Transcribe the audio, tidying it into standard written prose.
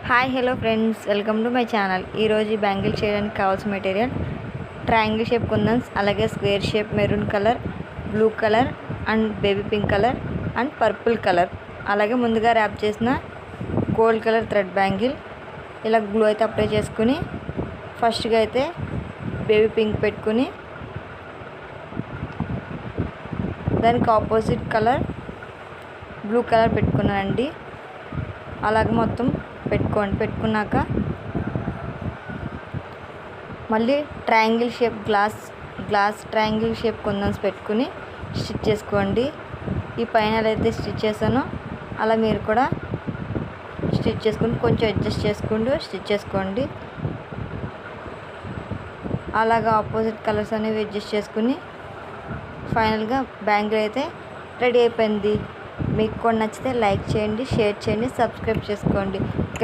Hi hello friends, welcome to my channel. ఈరోజు ఈ bangle చేయడానికి కావాల్సిన మెటీరియల్ ట్రయాంగిల్ షేప్ కుందన్స్, అలాగే square shape maroon colour, blue colour and baby pink colour and purple colour, అలాగే ముందుగా rap చేసిన gold colour thread bangle. ఇలా glue అయితే అప్లై చేసుకుని ఫస్ట్గా అయితే బేబీ పింక్ పెట్టుకుని దానికి ఆపోజిట్ కలర్ బ్లూ కలర్ పెట్టుకున్నానండి. అలాగే మొత్తం పెట్టుకున్నాక మళ్ళీ triangle shape glass triangle shape kundans పెట్టుకుని స్టిచ్ చేసుకోండి. ఈ పైన అయితే స్టిచ్ చేశానో అలా మీరు కూడా స్టిచ్ చేసుకుని కొంచెం అడ్జస్ట్ చేసుకుంటూ స్టిచ్ చేసుకోండి. అలాగా ఆపోజిట్ కలర్స్ అనేవి అడ్జస్ట్ చేసుకుని ఫైనల్గా బ్యాంగిల్ అయితే రెడీ అయిపోయింది. మీకు కూడా నచ్చితే లైక్ చేయండి, షేర్ చేయండి, సబ్స్క్రైబ్ చేసుకోండి.